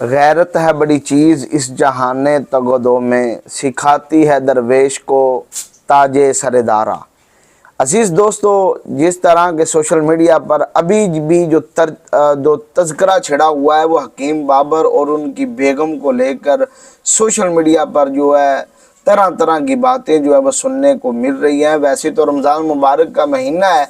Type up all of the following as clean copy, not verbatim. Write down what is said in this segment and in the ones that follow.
غیرت ہے بڑی چیز اس جہان تگدو میں، سکھاتی ہے درویش کو تاج سردارا۔ عزیز دوستو، جس طرح کے سوشل میڈیا پر ابھی بھی جو تذکرہ چھڑا ہوا ہے وہ حکیم بابر اور ان کی بیگم کو لے کر سوشل میڈیا پر جو ہے طرح طرح کی باتیں جو ہے وہ سننے کو مل رہی ہیں۔ ویسے تو رمضان مبارک کا مہینہ ہے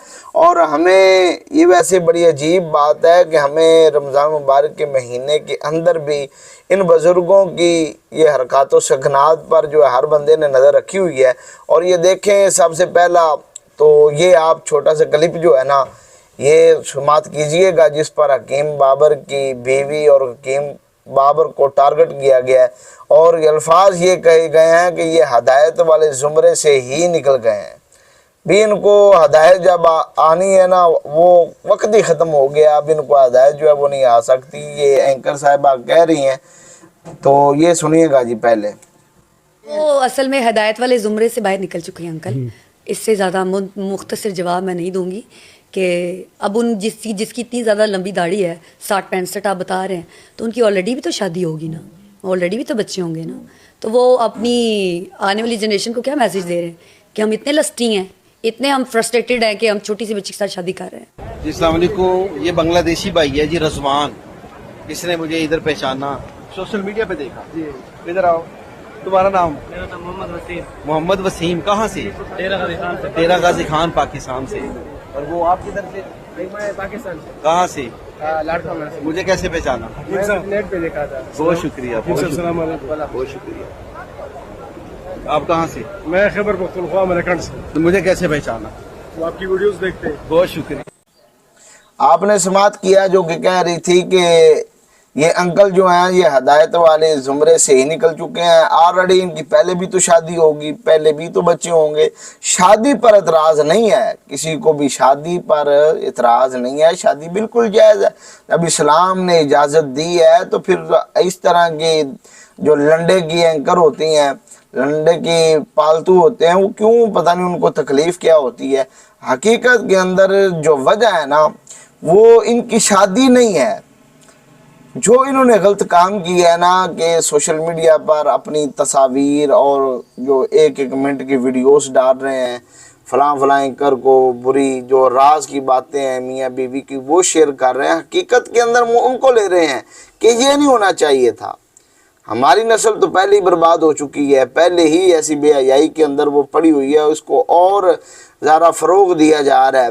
اور ہمیں یہ ویسے بڑی عجیب بات ہے کہ ہمیں رمضان مبارک کے مہینے کے اندر بھی ان بزرگوں کی یہ حرکات و سکنات پر جو ہے ہر بندے نے نظر رکھی ہوئی ہے۔ اور یہ دیکھیں، سب سے پہلا تو یہ آپ چھوٹا سا کلپ جو ہے نا یہ سماعت کیجئے گا، جس پر حکیم بابر کی بیوی اور حکیم بابر کو ٹارگٹ کیا گیا ہے اور الفاظ یہ کہے گئے ہیں کہ یہ ہدایت والے زمرے سے ہی نکل گئے ہیں۔ بھی ان کو ہدایت جب آنی ہے نا وہ وقت ہی ختم ہو گیا، اب ان کو ہدایت جو ہے وہ نہیں آ سکتی، یہ اینکر صاحبہ کہہ رہی ہیں۔ تو یہ سنیے گا جی پہلے۔ وہ اصل میں ہدایت والے زمرے سے باہر نکل چکے ہیں انکل۔ اس سے زیادہ مختصر جواب میں نہیں دوں گی کہ اب ان جس کی اتنی زیادہ لمبی داڑھی ہے 60-65 آپ بتا رہے ہیں، تو ان کی آلریڈی بھی تو شادی ہوگی نا، آلریڈی بھی تو بچے ہوں گے نا، تو وہ اپنی آنے والی جنریشن کو کیا میسج دے رہے ہیں کہ ہم اتنے لسٹی ہیں، اتنے ہم فرسٹریٹڈ ہیں کہ ہم چھوٹی سی بچی کے ساتھ شادی کر رہے ہیں۔ جی السلام علیکم، یہ بنگلہ دیشی بھائی ہے جی رضوان، اس نے مجھے ادھر پہچانا، سوشل میڈیا پہ دیکھا۔ جی ادھر آؤ، تمہارا نام؟ میرا نام محمد وسیم۔ محمد وسیم، کہاں سے؟ ڈیرہ غازی خان سے۔ ڈیرہ غازی خان پاکستان سے۔ اور وہ آپ کدھر سے؟ میں پاکستان سے، کہاں سے؟ لاڑکا میں سے۔ مجھے کیسے پہچانا؟ میں نے نیٹ پہ دیکھا تھا۔ بہت شکریہ، بہت السلام شکریہ، علیکم۔ بہت شکریہ۔ آپ کہاں سے؟ میں خیبر پختونخوا ملیکنڈ سے۔ تو مجھے کیسے پہچانا؟ وہ آپ کی ویڈیوز دیکھتے ہیں۔ بہت شکریہ۔ آپ نے سماعت کیا جو کہ کہہ رہی تھی کہ یہ انکل جو ہیں یہ ہدایت والے زمرے سے ہی نکل چکے ہیں، آلریڈی ان کی پہلے بھی تو شادی ہوگی، پہلے بھی تو بچے ہوں گے۔ شادی پر اعتراض نہیں ہے، کسی کو بھی شادی پر اعتراض نہیں ہے، شادی بالکل جائز ہے۔ جب اسلام نے اجازت دی ہے تو پھر اس طرح کی جو لنڈے کی اینکر ہوتی ہیں، لنڈے کی پالتو ہوتے ہیں، وہ کیوں پتہ نہیں ان کو تکلیف کیا ہوتی ہے۔ حقیقت کے اندر جو وجہ ہے نا وہ ان کی شادی نہیں ہے۔ جو انہوں نے غلط کام کیا ہے نا کہ سوشل میڈیا پر اپنی تصاویر اور جو ایک منٹ کی ویڈیوز ڈال رہے ہیں، فلاں فلاں اینکر کو بری جو راز کی باتیں ہیں میاں بیوی کی وہ شیئر کر رہے ہیں، حقیقت کے اندر ان کو لے رہے ہیں کہ یہ نہیں ہونا چاہیے تھا۔ ہماری نسل تو پہلے ہی برباد ہو چکی ہے، پہلے ہی ایسی بے حیائی کے اندر وہ پڑی ہوئی ہے، اس کو اور زیادہ فروغ دیا جا رہا ہے۔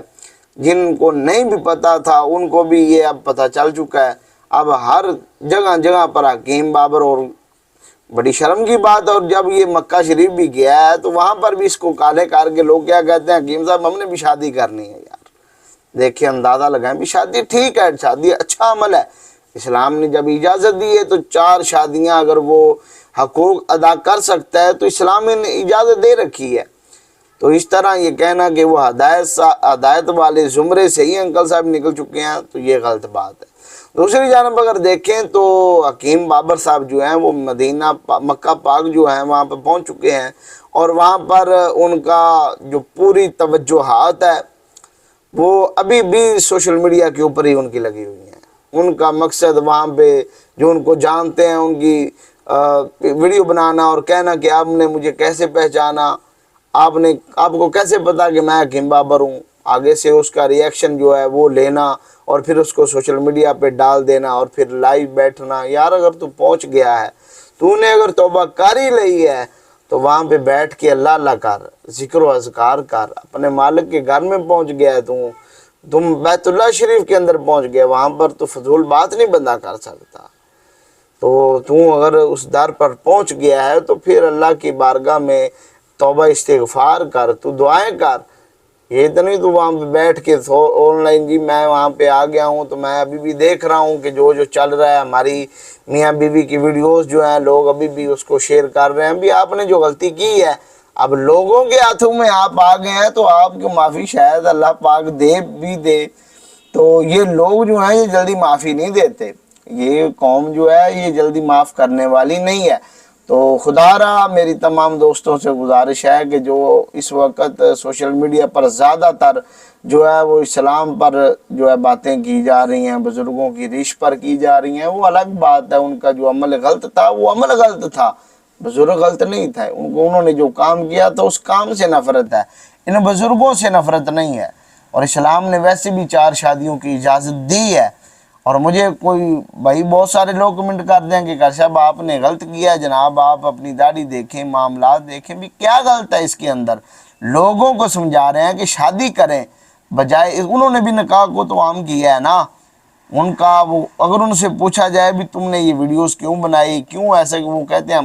جن کو نہیں بھی پتا تھا ان کو بھی یہ اب پتہ چل چکا ہے۔ اب ہر جگہ جگہ پر حکیم بابر، اور بڑی شرم کی بات ہے، اور جب یہ مکہ شریف بھی گیا ہے تو وہاں پر بھی اس کو کالے کار کے لوگ کیا کہتے ہیں، حکیم صاحب ہم نے بھی شادی کرنی ہے۔ یار دیکھیں، اندازہ لگائیں، بھی شادی ٹھیک ہے، شادی اچھا عمل ہے، اسلام نے جب اجازت دی ہے تو 4 شادیاں اگر وہ حقوق ادا کر سکتا ہے تو اسلام نے اجازت دے رکھی ہے۔ تو اس طرح یہ کہنا کہ وہ ہدایت والے زمرے سے ہی انکل صاحب نکل چکے ہیں تو یہ غلط بات ہے۔ دوسری جانب اگر دیکھیں تو حکیم بابر صاحب جو ہیں وہ مدینہ مکہ پاک جو ہیں وہاں پہ پہنچ چکے ہیں، اور وہاں پر ان کا جو پوری توجہات ہے وہ ابھی بھی سوشل میڈیا کے اوپر ہی ان کی لگی ہوئی ہیں۔ ان کا مقصد وہاں پہ جو ان کو جانتے ہیں ان کی ویڈیو بنانا اور کہنا کہ آپ نے مجھے کیسے پہچانا، آپ کو کیسے پتا کہ میں حکیم بابر ہوں، آگے سے اس کا ری ایکشن جو ہے وہ لینا اور پھر اس کو سوشل میڈیا پہ ڈال دینا اور پھر لائیو بیٹھنا۔ یار اگر تو پہنچ گیا ہے، تو نے اگر توبہ کاری لئی ہے تو وہاں پہ بیٹھ کے اللہ اللہ کر، ذکر و اذکار کر، اپنے مالک کے گھر میں پہنچ گیا ہے، تم بیت اللہ شریف کے اندر پہنچ گئے، وہاں پر تو فضول بات نہیں بندہ کر سکتا۔ تو اگر اس در پر پہنچ گیا ہے تو پھر اللہ کی بارگاہ میں توبہ استغفار کر، تو دعائیں کر۔ یہ تو نہیں تو وہاں پہ بیٹھ کے آن لائن جی میں وہاں پہ آ گیا ہوں تو میں ابھی بھی دیکھ رہا ہوں کہ جو چل رہا ہے، ہماری میاں بیوی کی ویڈیوز جو ہیں لوگ ابھی بھی اس کو شیئر کر رہے ہیں۔ بھی آپ نے جو غلطی کی ہے، اب لوگوں کے ہاتھوں میں آپ آ گئے ہیں تو آپ کو معافی شاید اللہ پاک دے بھی دے، تو یہ لوگ جو ہیں یہ جلدی معافی نہیں دیتے، یہ قوم جو ہے یہ جلدی معاف کرنے والی نہیں ہے۔ تو خدارا میری تمام دوستوں سے گزارش ہے کہ جو اس وقت سوشل میڈیا پر زیادہ تر جو ہے وہ اسلام پر جو ہے باتیں کی جا رہی ہیں، بزرگوں کی ریش پر کی جا رہی ہیں، وہ الگ بات ہے، ان کا جو عمل غلط تھا وہ عمل غلط تھا، بزرگ غلط نہیں تھے، انہوں نے جو کام کیا تو اس کام سے نفرت ہے، ان بزرگوں سے نفرت نہیں ہے۔ اور اسلام نے ویسے بھی 4 شادیوں کی اجازت دی ہے۔ اور مجھے کوئی بھائی بہت سارے لوگ کمنٹ کر دیں کہ کر صاحب آپ نے غلط کیا، جناب آپ اپنی داڑھی دیکھیں، معاملات دیکھیں، بھی کیا غلط ہے اس کے اندر؟ لوگوں کو سمجھا رہے ہیں کہ شادی کریں، بجائے انہوں نے بھی نکاح کو تو عام کیا ہے نا، ان کا وہ اگر ان سے پوچھا جائے بھی تم نے یہ ویڈیوز کیوں بنائی، کیوں ایسے، کہ وہ کہتے ہیں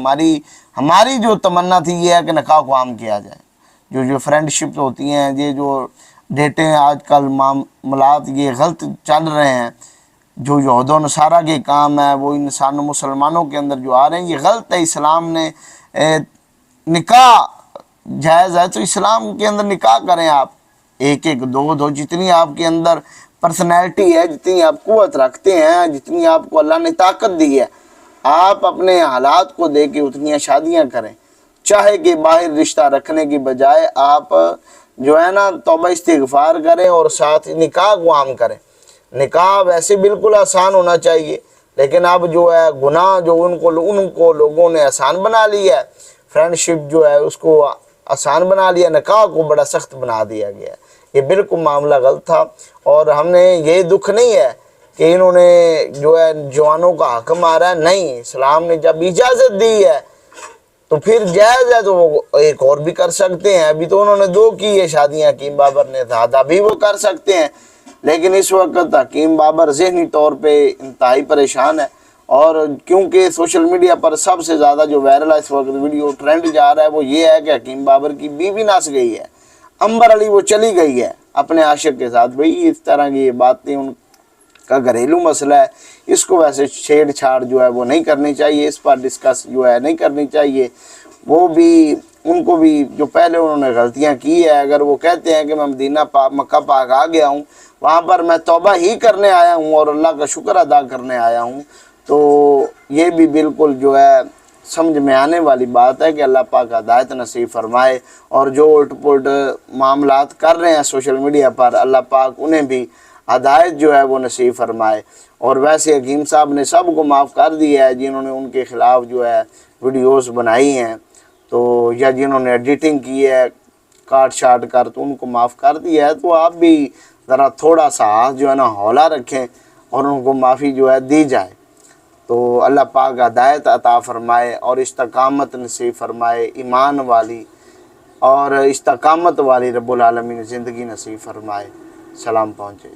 ہماری جو تمنا تھی یہ ہے کہ نکاح کو عام کیا جائے۔ جو فرینڈ شپ ہوتی ہیں، یہ جو ڈیٹیں آج کل معاملات یہ غلط چل رہے ہیں، جو یہود و نصارہ کے کام ہے وہ انسانوں مسلمانوں کے اندر جو آ رہے ہیں یہ غلط ہے۔ اسلام نے نکاح جائز ہے تو اسلام کے اندر نکاح کریں، آپ ایک ایک دو جتنی آپ کے اندر پرسنالٹی ہے، جتنی آپ قوت رکھتے ہیں، جتنی آپ کو اللہ نے طاقت دی ہے، آپ اپنے حالات کو دیکھ کے اتنی شادیاں کریں، چاہے کہ باہر رشتہ رکھنے کی بجائے آپ جو ہے نا توبہ استغفار کریں اور ساتھ نکاح کو عام کریں۔ نکاح ویسے بالکل آسان ہونا چاہیے، لیکن اب جو ہے گناہ جو ان کو لوگوں نے آسان بنا لیا ہے، فرینڈ شپ جو ہے اس کو آسان بنا لیا، نکاح کو بڑا سخت بنا دیا گیا ہے۔ یہ بالکل معاملہ غلط تھا، اور ہم نے یہ دکھ نہیں ہے کہ انہوں نے جو ہے جوانوں کا حق مارا ہے، نہیں، اسلام نے جب اجازت دی ہے تو پھر جائز ہے تو وہ ایک اور بھی کر سکتے ہیں۔ ابھی تو انہوں نے 2 کی ہے شادیاں، حکیم بابر نے، زیادہ بھی وہ کر سکتے ہیں، لیکن اس وقت حکیم بابر ذہنی طور پہ انتہائی پریشان ہے، اور کیونکہ سوشل میڈیا پر سب سے زیادہ جو وائرل ہے اس وقت ویڈیو ٹرینڈ جا رہا ہے وہ یہ ہے کہ حکیم بابر کی بیوی نس گئی ہے، عنبر علی وہ چلی گئی ہے اپنے عاشق کے ساتھ۔ بھئی اس طرح کی یہ باتیں ان کا گھریلو مسئلہ ہے، اس کو ویسے چھیڑ چھاڑ جو ہے وہ نہیں کرنی چاہیے، اس پر ڈسکس جو ہے نہیں کرنی چاہیے۔ وہ بھی ان کو بھی جو پہلے انہوں نے غلطیاں کی ہے، اگر وہ کہتے ہیں کہ میں مدینہ مکہ پاک آ گیا ہوں، وہاں پر میں توبہ ہی کرنے آیا ہوں اور اللہ کا شکر ادا کرنے آیا ہوں، تو یہ بھی بالکل جو ہے سمجھ میں آنے والی بات ہے کہ اللہ پاک ہدایت نصیب فرمائے، اور جو الٹ پلٹ معاملات کر رہے ہیں سوشل میڈیا پر اللہ پاک انہیں بھی ہدایت جو ہے وہ نصیب فرمائے۔ اور ویسے حکیم صاحب نے سب کو معاف کر دیا ہے جنہوں نے ان کے خلاف جو ہے ویڈیوز بنائی ہیں، تو یا جنہوں نے ایڈیٹنگ کی ہے کاٹ شاٹ کر، تو ان کو معاف کر دیا ہے۔ تو آپ بھی ذرا تھوڑا سا ہاتھ جو ہے نا ہولا رکھیں اور ان کو معافی جو ہے دی جائے، تو اللہ پاک ہدایت عطا فرمائے اور استقامت نصیب فرمائے، ایمان والی اور استقامت والی رب العالمین زندگی نصیب فرمائے۔ سلام پہنچے۔